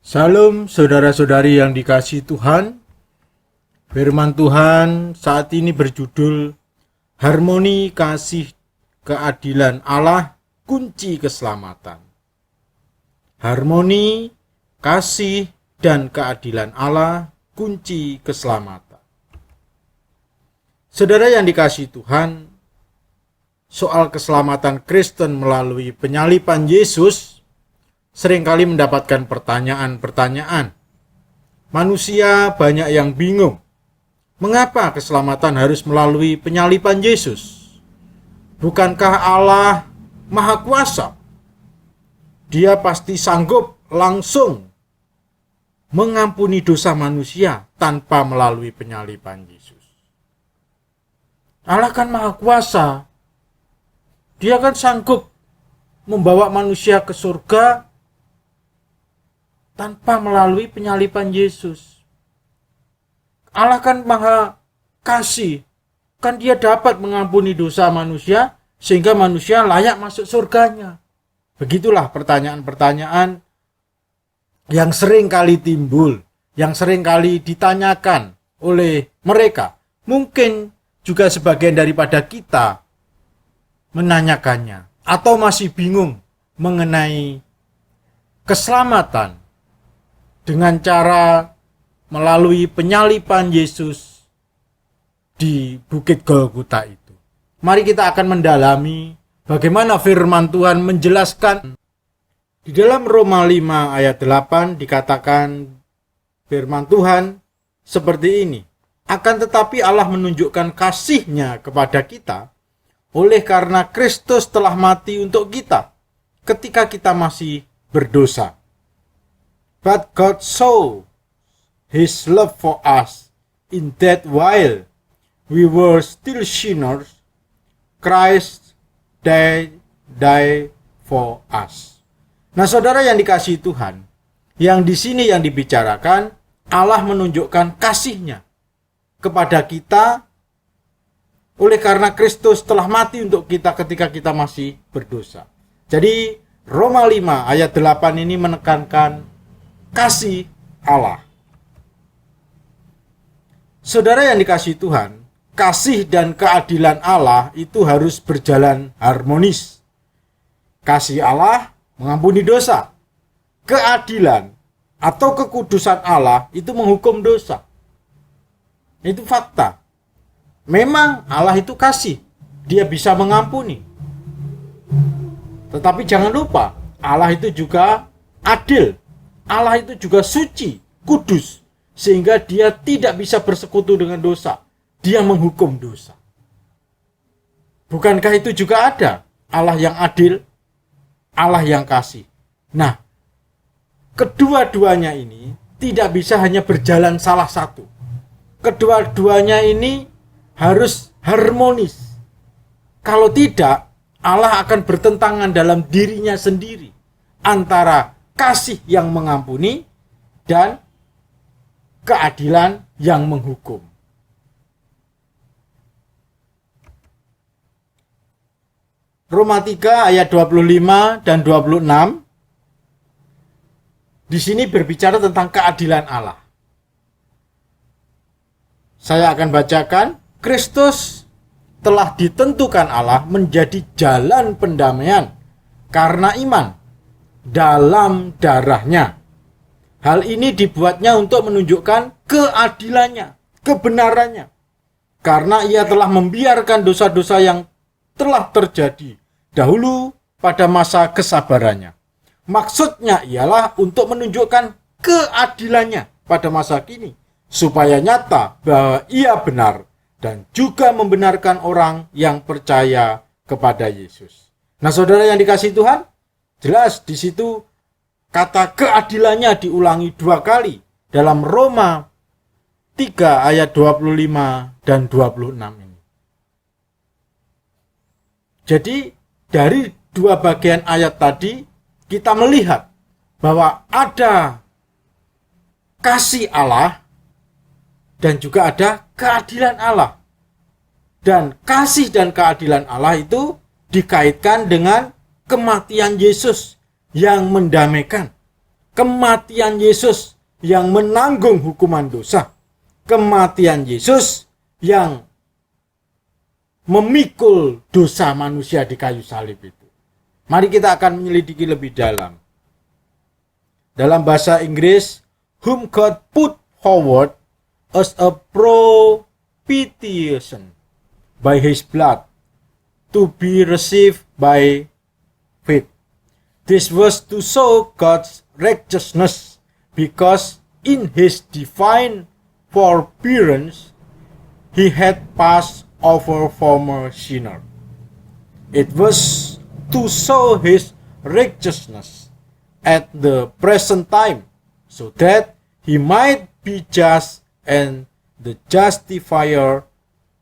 Salam saudara-saudari yang dikasihi Tuhan. Firman Tuhan saat ini berjudul Harmoni Kasih Keadilan Allah Kunci Keselamatan. Harmoni, kasih, dan keadilan Allah kunci keselamatan. Saudara yang dikasihi Tuhan, soal keselamatan Kristen melalui penyaliban Yesus seringkali mendapatkan pertanyaan-pertanyaan. Manusia banyak yang bingung. Mengapa keselamatan harus melalui penyaliban Yesus? Bukankah Allah Maha Kuasa? Dia pasti sanggup langsung mengampuni dosa manusia tanpa melalui penyaliban Yesus. Allah kan Maha Kuasa. Dia kan sanggup membawa manusia ke surga tanpa melalui penyaliban Yesus. Allah kan Maha Kasih. Kan dia dapat mengampuni dosa manusia sehingga manusia layak masuk surganya. Begitulah pertanyaan-pertanyaan yang sering kali timbul, yang sering kali ditanyakan oleh mereka. Mungkin juga sebagian daripada kita menanyakannya atau masih bingung mengenai keselamatan dengan cara melalui penyaliban Yesus di Bukit Golgota itu. Mari kita akan mendalami bagaimana firman Tuhan menjelaskan. Di dalam Roma 5 ayat 8 dikatakan firman Tuhan seperti ini. Akan tetapi Allah menunjukkan kasih-Nya kepada kita oleh karena Kristus telah mati untuk kita ketika kita masih berdosa. But God saw His love for us in that while we were still sinners, Christ died for us. Nah, saudara yang dikasihi Tuhan, yang di sini yang dibicarakan, Allah menunjukkan kasih-Nya kepada kita oleh karena Kristus telah mati untuk kita ketika kita masih berdosa. Jadi Roma 5 ayat 8 ini menekankan kasih Allah. Saudara yang dikasihi Tuhan, kasih dan keadilan Allah itu harus berjalan harmonis. Kasih Allah mengampuni dosa. Keadilan atau kekudusan Allah itu menghukum dosa. Itu fakta. Memang Allah itu kasih. Dia bisa mengampuni. Tetapi jangan lupa, Allah itu juga adil. Allah itu juga suci, kudus. Sehingga dia tidak bisa bersekutu dengan dosa. Dia menghukum dosa. Bukankah itu juga ada Allah yang adil, Allah yang kasih. Nah, kedua-duanya ini tidak bisa hanya berjalan salah satu. Kedua-duanya ini harus harmonis. Kalau tidak, Allah akan bertentangan dalam dirinya sendiri antara kasih yang mengampuni dan keadilan yang menghukum. Roma 3 ayat 25 dan 26 di sini berbicara tentang keadilan Allah. Saya akan bacakan. Kristus telah ditentukan Allah menjadi jalan pendamaian karena iman dalam darah-Nya. Hal ini dibuatnya untuk menunjukkan keadilannya, kebenarannya. Karena Ia telah membiarkan dosa-dosa yang telah terjadi dahulu pada masa kesabarannya. Maksudnya ialah untuk menunjukkan keadilannya pada masa kini, supaya nyata bahwa Ia benar dan juga membenarkan orang yang percaya kepada Yesus. Nah, saudara yang dikasihi Tuhan, jelas di situ kata keadilannya diulangi 2 kali dalam Roma 3 ayat 25 dan 26 ini. Jadi dari 2 bagian ayat tadi kita melihat bahwa ada kasih Allah dan juga ada keadilan Allah. Dan kasih dan keadilan Allah itu dikaitkan dengan kematian Yesus yang mendamaikan. kematian Yesus yang menanggung hukuman dosa, kematian Yesus yang memikul dosa manusia di kayu salib itu. Mari kita akan menyelidiki lebih dalam. Dalam bahasa Inggris, whom God put forward as a propitiation by his blood to be received by faith. This was to show God's righteousness, because in his divine forbearance he had passed over former sinner. It was to show his righteousness at the present time, so that he might be just and the justifier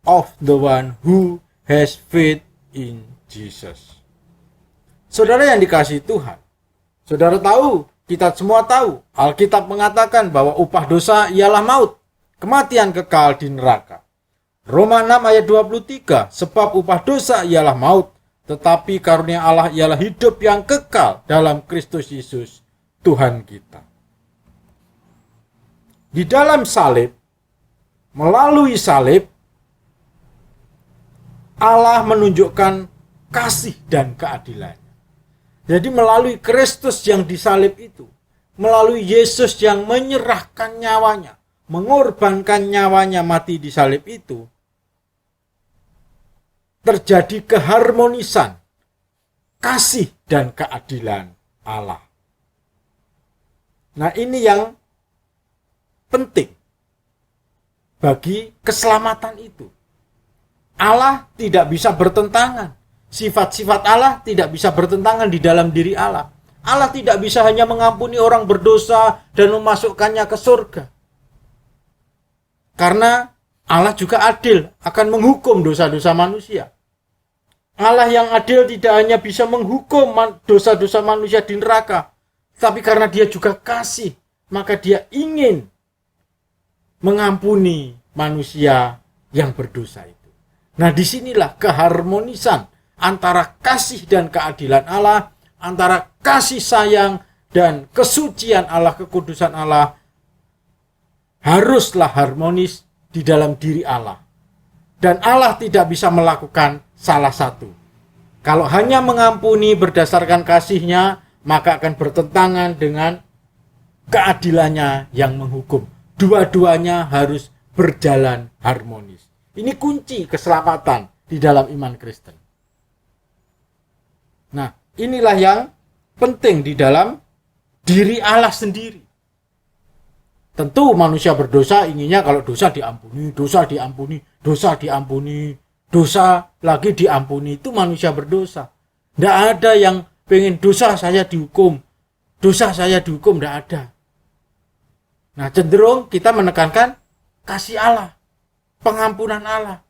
of the one who has faith in Jesus. Saudara yang dikasihi Tuhan, saudara tahu, kita semua tahu, Alkitab mengatakan bahwa upah dosa ialah maut, kematian kekal di neraka. Roma 6 ayat 23, sebab upah dosa ialah maut, tetapi karunia Allah ialah hidup yang kekal dalam Kristus Yesus, Tuhan kita. Di dalam salib, melalui salib, Allah menunjukkan kasih dan keadilan. Jadi melalui Kristus yang disalib itu, melalui Yesus yang menyerahkan nyawanya, mengorbankan nyawanya mati di salib itu, terjadi keharmonisan kasih dan keadilan Allah. Nah, ini yang penting bagi keselamatan itu. Allah tidak bisa bertentangan. Sifat-sifat Allah tidak bisa bertentangan di dalam diri Allah. Allah tidak bisa hanya mengampuni orang berdosa dan memasukkannya ke surga. Karena Allah juga adil, akan menghukum dosa-dosa manusia. Allah yang adil tidak hanya bisa menghukum dosa-dosa manusia di neraka, tapi karena dia juga kasih, maka dia ingin mengampuni manusia yang berdosa itu. Nah, disinilah keharmonisan antara kasih dan keadilan Allah, antara kasih sayang dan kesucian Allah, kekudusan Allah, haruslah harmonis di dalam diri Allah. Dan Allah tidak bisa melakukan salah satu. Kalau hanya mengampuni berdasarkan kasihnya, maka akan bertentangan dengan keadilannya yang menghukum. Dua-duanya harus berjalan harmonis. Ini kunci keselamatan di dalam iman Kristen. Nah, inilah yang penting di dalam diri Allah sendiri. Tentu manusia berdosa inginnya kalau dosa diampuni, dosa diampuni, dosa diampuni, dosa lagi diampuni. Itu manusia berdosa. Tidak ada yang pengen dosa saya dihukum, dosa saya dihukum, tidak ada. Nah, cenderung kita menekankan kasih Allah, pengampunan Allah.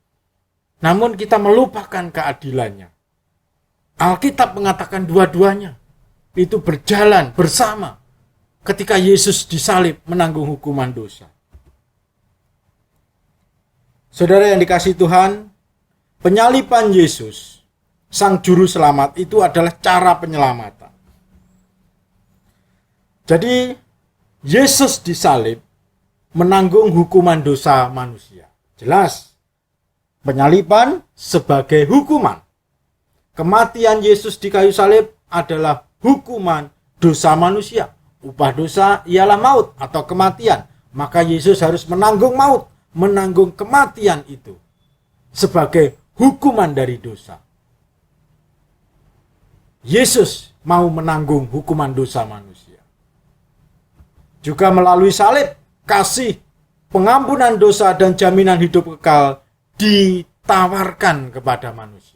Namun kita melupakan keadilannya. Alkitab mengatakan dua-duanya itu berjalan bersama ketika Yesus disalib menanggung hukuman dosa. Saudara yang dikasihi Tuhan, penyaliban Yesus, Sang Juru Selamat, itu adalah cara penyelamatan. Jadi, Yesus disalib menanggung hukuman dosa manusia. Jelas, penyaliban sebagai hukuman. Kematian Yesus di kayu salib adalah hukuman dosa manusia. Upah dosa ialah maut atau kematian. Maka Yesus harus menanggung maut, menanggung kematian itu sebagai hukuman dari dosa. Yesus mau menanggung hukuman dosa manusia. Juga melalui salib, kasih, pengampunan dosa dan jaminan hidup kekal ditawarkan kepada manusia.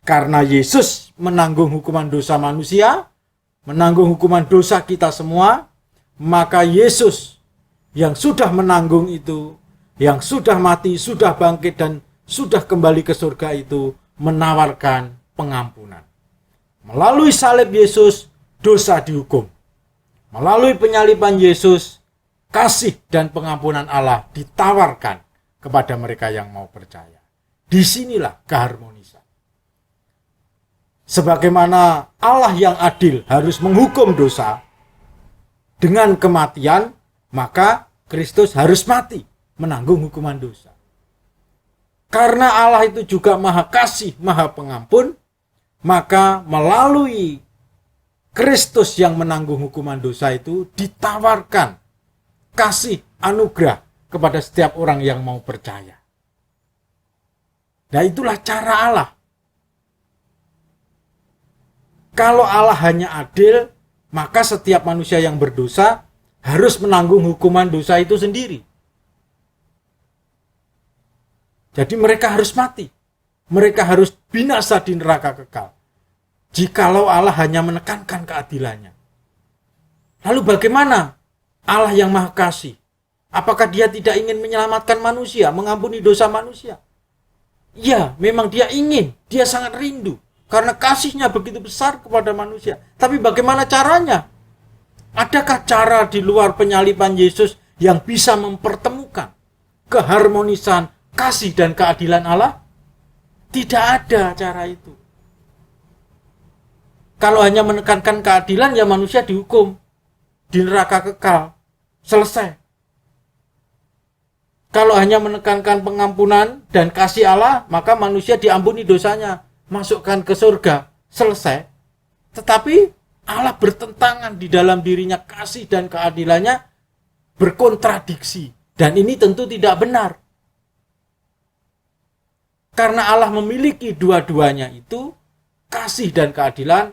Karena Yesus menanggung hukuman dosa manusia, menanggung hukuman dosa kita semua, maka Yesus yang sudah menanggung itu, yang sudah mati, sudah bangkit, dan sudah kembali ke surga itu, menawarkan pengampunan. Melalui salib Yesus, dosa dihukum. Melalui penyaliban Yesus, kasih dan pengampunan Allah ditawarkan kepada mereka yang mau percaya. Disinilah keharmonisan. Sebagaimana Allah yang adil harus menghukum dosa, dengan kematian, maka Kristus harus mati, menanggung hukuman dosa. Karena Allah itu juga Maha Kasih, Maha Pengampun, maka melalui Kristus yang menanggung hukuman dosa itu ditawarkan kasih anugerah kepada setiap orang yang mau percaya. Nah, itulah cara Allah. Kalau Allah hanya adil, maka setiap manusia yang berdosa harus menanggung hukuman dosa itu sendiri. Jadi mereka harus mati. Mereka harus binasa di neraka kekal. Jikalau Allah hanya menekankan keadilannya. Lalu bagaimana Allah yang Maha Kasih? Apakah dia tidak ingin menyelamatkan manusia, mengampuni dosa manusia? Ya, memang dia ingin. Dia sangat rindu. Karena kasihnya begitu besar kepada manusia. Tapi bagaimana caranya? Adakah cara di luar penyaliban Yesus yang bisa mempertemukan keharmonisan kasih dan keadilan Allah? Tidak ada cara itu. Kalau hanya menekankan keadilan, ya manusia dihukum di neraka kekal. Selesai. Kalau hanya menekankan pengampunan dan kasih Allah, maka manusia diampuni dosanya, masukkan ke surga. Selesai. Tetapi Allah bertentangan di dalam dirinya, kasih dan keadilannya berkontradiksi. Dan ini tentu tidak benar. Karena Allah memiliki dua-duanya itu, kasih dan keadilan,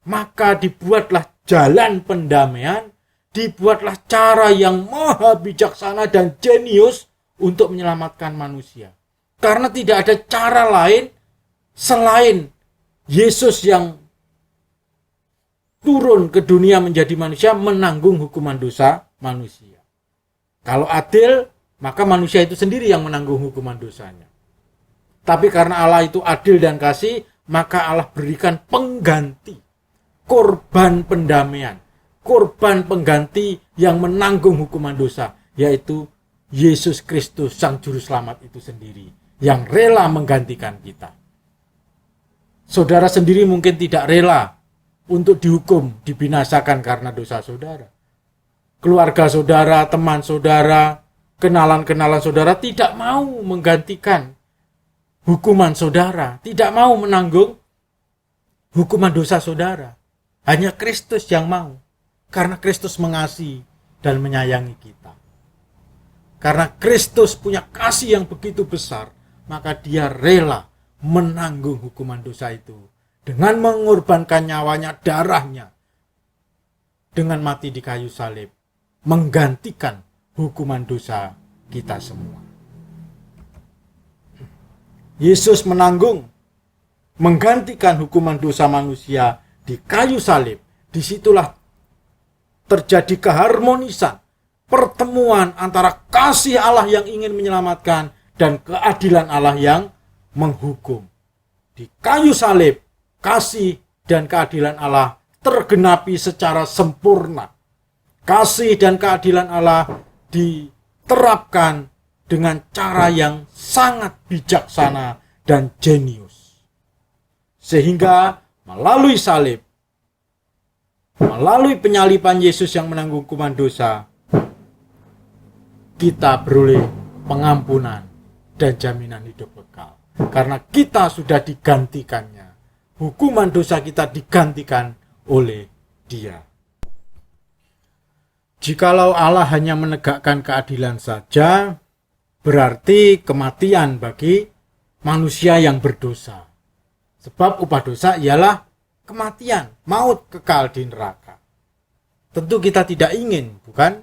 maka dibuatlah jalan pendamaian, dibuatlah cara yang maha bijaksana dan jenius untuk menyelamatkan manusia. Karena tidak ada cara lain selain Yesus yang turun ke dunia menjadi manusia menanggung hukuman dosa manusia. Kalau adil, maka manusia itu sendiri yang menanggung hukuman dosanya. Tapi karena Allah itu adil dan kasih, maka Allah berikan pengganti, korban pendamaian, korban pengganti yang menanggung hukuman dosa, yaitu Yesus Kristus Sang Juru Selamat itu sendiri, yang rela menggantikan kita. Saudara sendiri mungkin tidak rela untuk dihukum, dibinasakan karena dosa saudara. Keluarga saudara, teman saudara, kenalan-kenalan saudara tidak mau menggantikan hukuman saudara, tidak mau menanggung hukuman dosa saudara. Hanya Kristus yang mau. Karena Kristus mengasihi dan menyayangi kita. Karena Kristus punya kasih yang begitu besar, maka dia rela menanggung hukuman dosa itu. Dengan mengorbankan nyawanya, darahnya. Dengan mati di kayu salib. Menggantikan hukuman dosa kita semua. Yesus menanggung, menggantikan hukuman dosa manusia di kayu salib. Disitulah terjadi keharmonisan, pertemuan antara kasih Allah yang ingin menyelamatkan dan keadilan Allah yang menghukum. Di kayu salib, kasih dan keadilan Allah tergenapi secara sempurna. Kasih dan keadilan Allah diterapkan dengan cara yang sangat bijaksana dan jenius. Sehingga melalui salib, melalui penyaliban Yesus yang menanggung hukuman dosa, kita beroleh pengampunan dan jaminan hidup kekal. Karena kita sudah digantikannya. Hukuman dosa kita digantikan oleh Dia. Jikalau Allah hanya menegakkan keadilan saja, berarti kematian bagi manusia yang berdosa. Sebab upah dosa ialah kematian, maut kekal di neraka. Tentu kita tidak ingin, bukan?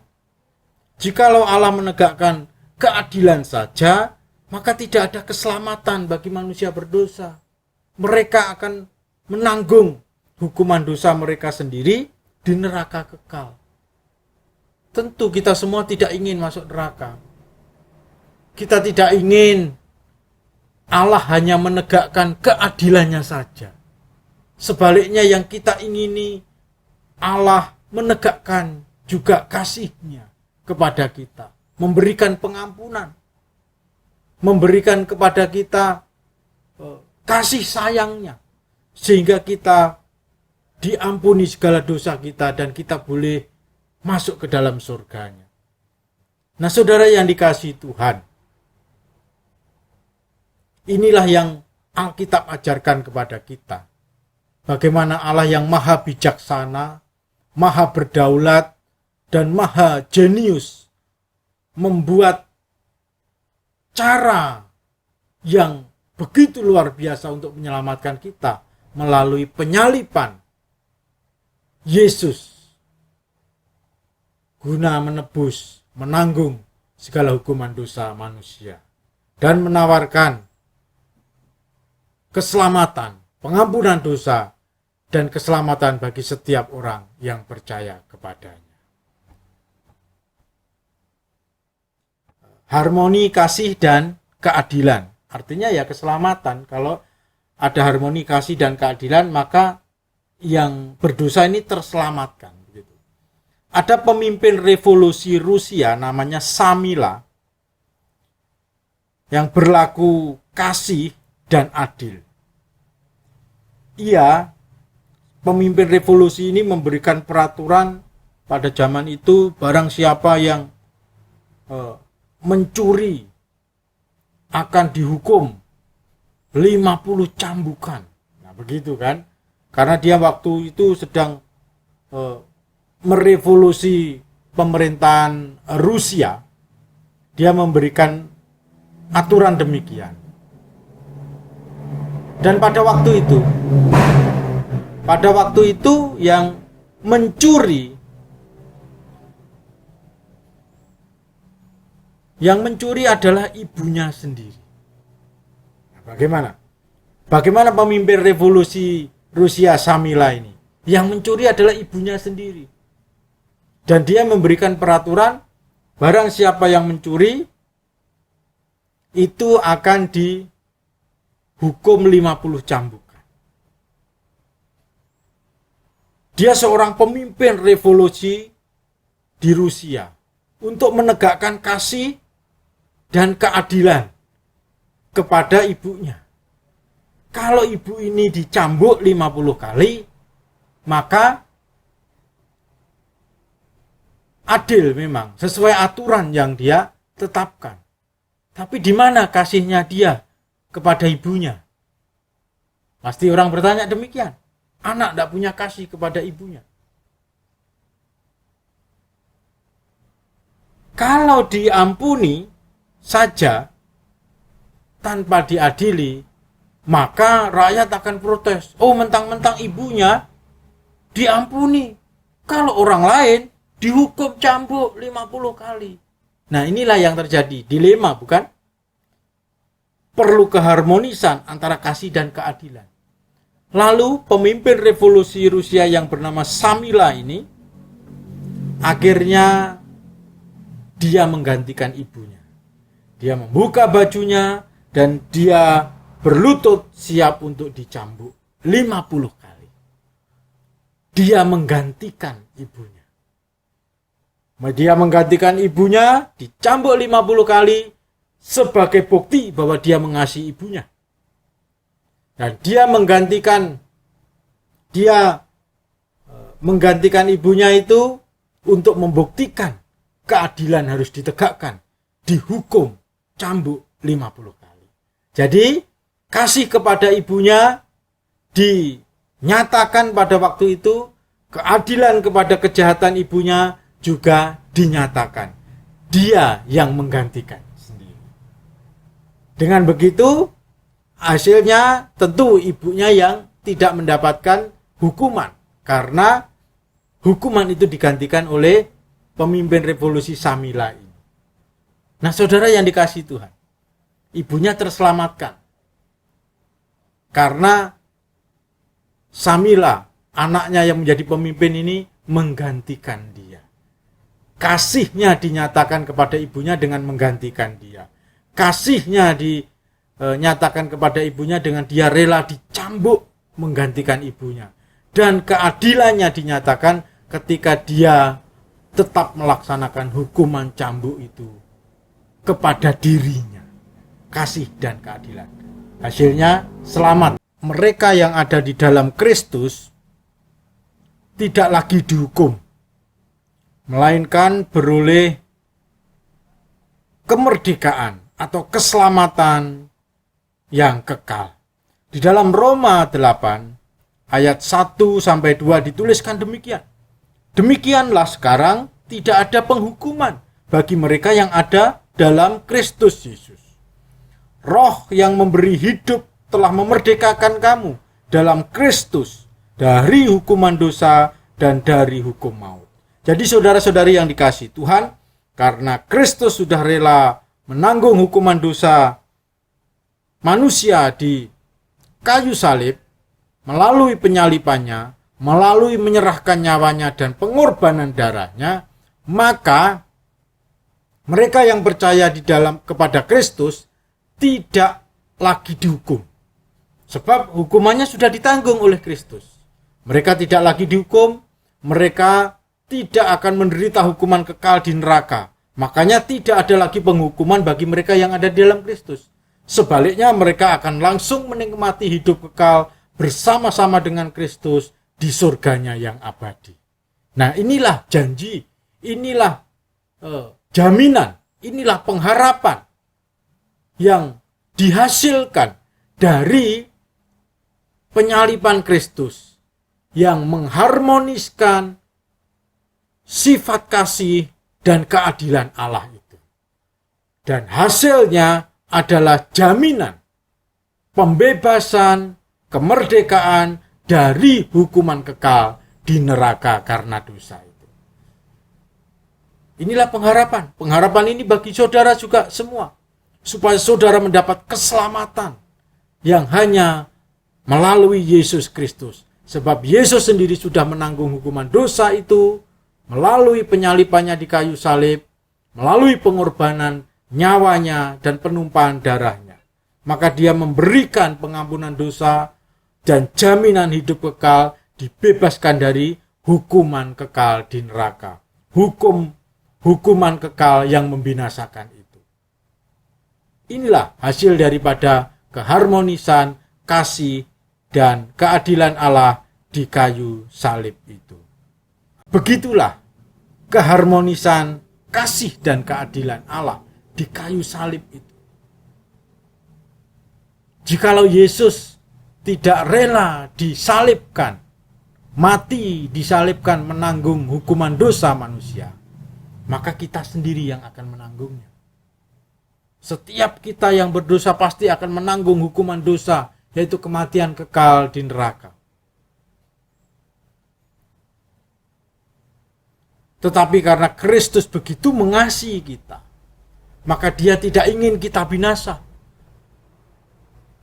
Jikalau Allah menegakkan keadilan saja, maka tidak ada keselamatan bagi manusia berdosa. Mereka akan menanggung hukuman dosa mereka sendiri di neraka kekal. Tentu kita semua tidak ingin masuk neraka. Kita tidak ingin Allah hanya menegakkan keadilannya saja. Sebaliknya yang kita ingini, Allah menegakkan juga kasih-Nya kepada kita. Memberikan pengampunan. Memberikan kepada kita kasih sayang-Nya. Sehingga kita diampuni segala dosa kita dan kita boleh masuk ke dalam surganya. Nah, saudara yang dikasihi Tuhan, inilah yang Alkitab ajarkan kepada kita. Bagaimana Allah yang maha bijaksana, maha berdaulat, dan maha jenius membuat cara yang begitu luar biasa untuk menyelamatkan kita melalui penyaliban Yesus guna menebus, menanggung segala hukuman dosa manusia dan menawarkan keselamatan, pengampunan dosa, dan keselamatan bagi setiap orang yang percaya kepadanya. Harmoni kasih dan keadilan. Artinya ya keselamatan. Kalau ada harmoni kasih dan keadilan, maka yang berdosa ini terselamatkan. Begitu. Ada pemimpin revolusi Rusia namanya Samila yang berlaku kasih dan adil. Ia, pemimpin revolusi ini, memberikan peraturan pada zaman itu, barang siapa yang mencuri akan dihukum 50 cambukan. Nah, begitu kan? Karena dia waktu itu sedang merevolusi pemerintahan Rusia, dia memberikan aturan demikian. Dan pada waktu itu yang mencuri adalah ibunya sendiri. Nah, bagaimana pemimpin revolusi Rusia Samila ini? Yang mencuri adalah ibunya sendiri. Dan dia memberikan peraturan, barang siapa yang mencuri itu akan dihukum 50 cambukan. Dia seorang pemimpin revolusi di Rusia untuk menegakkan kasih dan keadilan kepada ibunya. Kalau ibu ini dicambuk 50 kali, maka adil memang, sesuai aturan yang dia tetapkan. Tapi di mana kasihnya dia kepada ibunya? Pasti orang bertanya demikian. Anak tidak punya kasih kepada ibunya. Kalau diampuni saja tanpa diadili, maka rakyat akan protes. Oh, mentang-mentang ibunya diampuni, kalau orang lain dihukum cambuk 50 kali. Nah, inilah yang terjadi, dilema, bukan? Perlu keharmonisan antara kasih dan keadilan. Lalu pemimpin revolusi Rusia yang bernama Samila ini akhirnya dia menggantikan ibunya. Dia membuka bajunya dan dia berlutut siap untuk dicambuk 50 kali. Dia menggantikan ibunya. Dia menggantikan ibunya, dicambuk 50 kali sebagai bukti bahwa dia mengasihi ibunya. Dan dia menggantikan ibunya itu untuk membuktikan keadilan harus ditegakkan, dihukum cambuk 50 kali. Jadi kasih kepada ibunya dinyatakan pada waktu itu, keadilan kepada kejahatan ibunya juga dinyatakan. Dia yang menggantikan sendiri. Dengan begitu, hasilnya tentu ibunya yang tidak mendapatkan hukuman, karena hukuman itu digantikan oleh pemimpin revolusi Samila ini. Nah, saudara yang dikasihi Tuhan, ibunya terselamatkan karena Samila, anaknya yang menjadi pemimpin ini, menggantikan dia. Kasihnya dinyatakan kepada ibunya dengan menggantikan dia. Kasihnya dinyatakan kepada ibunya dengan dia rela dicambuk menggantikan ibunya. Dan keadilannya dinyatakan ketika dia tetap melaksanakan hukuman cambuk itu kepada dirinya. Kasih dan keadilan. Hasilnya selamat. Mereka yang ada di dalam Kristus tidak lagi dihukum melainkan beroleh kemerdekaan atau keselamatan yang kekal. Di dalam Roma 8 ayat 1 sampai 2 dituliskan demikian. Demikianlah sekarang tidak ada penghukuman bagi mereka yang ada dalam Kristus Yesus. Roh yang memberi hidup telah memerdekakan kamu dalam Kristus dari hukuman dosa dan dari hukum maut. Jadi saudara-saudari yang dikasihi Tuhan, karena Kristus sudah rela menanggung hukuman dosa manusia di kayu salib, melalui penyalipannya, melalui menyerahkan nyawanya dan pengorbanan darahnya, maka mereka yang percaya di dalam kepada Kristus tidak lagi dihukum. Sebab hukumannya sudah ditanggung oleh Kristus. Mereka tidak lagi dihukum, mereka tidak akan menderita hukuman kekal di neraka. Makanya tidak ada lagi penghukuman bagi mereka yang ada di dalam Kristus. Sebaliknya mereka akan langsung menikmati hidup kekal bersama-sama dengan Kristus di surganya yang abadi. Nah, inilah janji, inilah jaminan, inilah pengharapan yang dihasilkan dari penyalipan Kristus yang mengharmoniskan sifat kasih dan keadilan Allah itu. Dan hasilnya adalah jaminan pembebasan, kemerdekaan dari hukuman kekal di neraka karena dosa itu. Inilah pengharapan. Pengharapan ini bagi saudara juga semua. Supaya saudara mendapat keselamatan yang hanya melalui Yesus Kristus. Sebab Yesus sendiri sudah menanggung hukuman dosa itu melalui penyalipannya di kayu salib, melalui pengorbanan nyawanya dan penumpahan darahnya. Maka dia memberikan pengampunan dosa dan jaminan hidup kekal, dibebaskan dari hukuman kekal di neraka. Hukuman kekal yang membinasakan itu. Inilah hasil daripada keharmonisan, kasih, dan keadilan Allah di kayu salib itu. Begitulah keharmonisan, kasih, dan keadilan Allah di kayu salib itu. Jikalau Yesus tidak rela disalibkan, mati disalibkan menanggung hukuman dosa manusia, maka kita sendiri yang akan menanggungnya. Setiap kita yang berdosa pasti akan menanggung hukuman dosa, yaitu kematian kekal di neraka. Tetapi karena Kristus begitu mengasihi kita, maka dia tidak ingin kita binasa.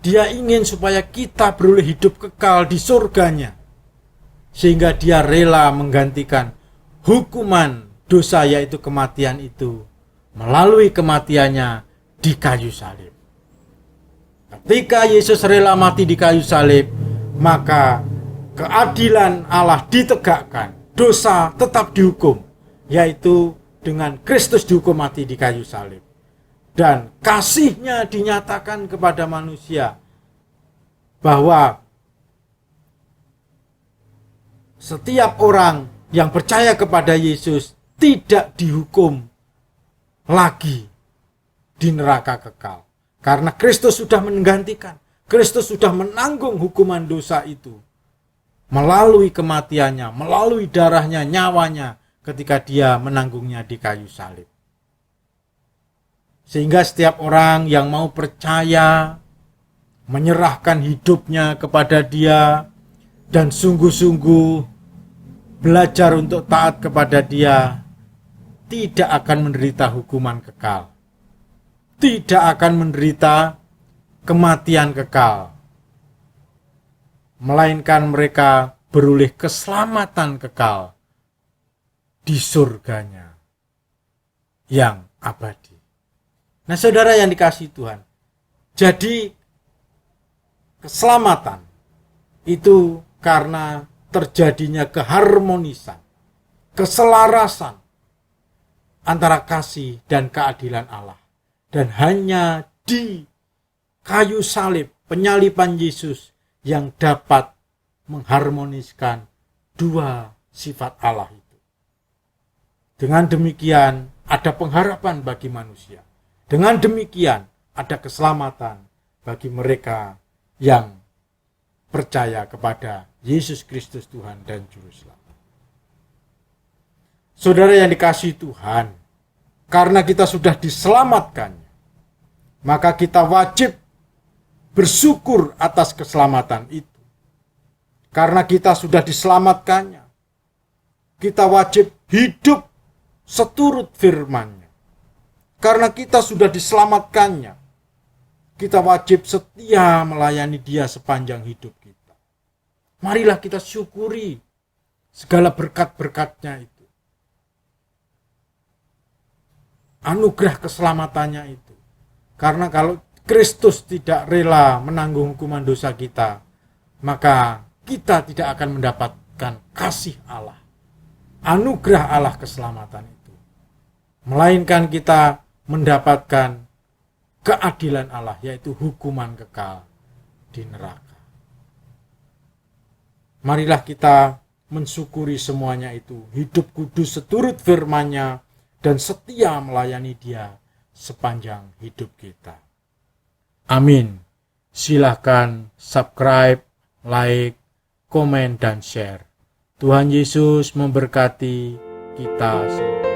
Dia ingin supaya kita beroleh hidup kekal di surganya. Sehingga dia rela menggantikan hukuman dosa, yaitu kematian itu, melalui kematiannya di kayu salib. Ketika Yesus rela mati di kayu salib, maka keadilan Allah ditegakkan, dosa tetap dihukum, yaitu dengan Kristus dihukum mati di kayu salib. Dan kasihnya dinyatakan kepada manusia bahwa setiap orang yang percaya kepada Yesus tidak dihukum lagi di neraka kekal. Karena Kristus sudah menggantikan, Kristus sudah menanggung hukuman dosa itu melalui kematiannya, melalui darahnya, nyawanya, ketika dia menanggungnya di kayu salib. Sehingga setiap orang yang mau percaya, menyerahkan hidupnya kepada dia, dan sungguh-sungguh belajar untuk taat kepada dia, tidak akan menderita hukuman kekal, tidak akan menderita kematian kekal, melainkan mereka beroleh keselamatan kekal di surganya yang abadi. Nah, saudara yang dikasihi Tuhan, jadi keselamatan itu karena terjadinya keharmonisan, keselarasan antara kasih dan keadilan Allah. Dan hanya di kayu salib, penyalipan Yesus yang dapat mengharmoniskan dua sifat Allah itu. Dengan demikian ada pengharapan bagi manusia. Dengan demikian ada keselamatan bagi mereka yang percaya kepada Yesus Kristus Tuhan dan Juru Selamat. Saudara yang dikasihi Tuhan, karena kita sudah diselamatkannya, maka kita wajib bersyukur atas keselamatan itu. Karena kita sudah diselamatkannya, kita wajib hidup seturut firman-Nya. Karena kita sudah diselamatkannya, kita wajib setia melayani Dia sepanjang hidup kita. Marilah kita syukuri segala berkat-berkat-Nya itu. Anugerah keselamatannya itu. Karena kalau Kristus tidak rela menanggung hukuman dosa kita, maka kita tidak akan mendapatkan kasih Allah. Anugerah Allah keselamatan itu. Melainkan kita mendapatkan keadilan Allah, yaitu hukuman kekal di neraka. Marilah kita mensyukuri semuanya itu, hidup kudus seturut firman-Nya dan setia melayani Dia sepanjang hidup kita. Amin. Silahkan subscribe, like, komen, dan share. Tuhan Yesus memberkati kita semua.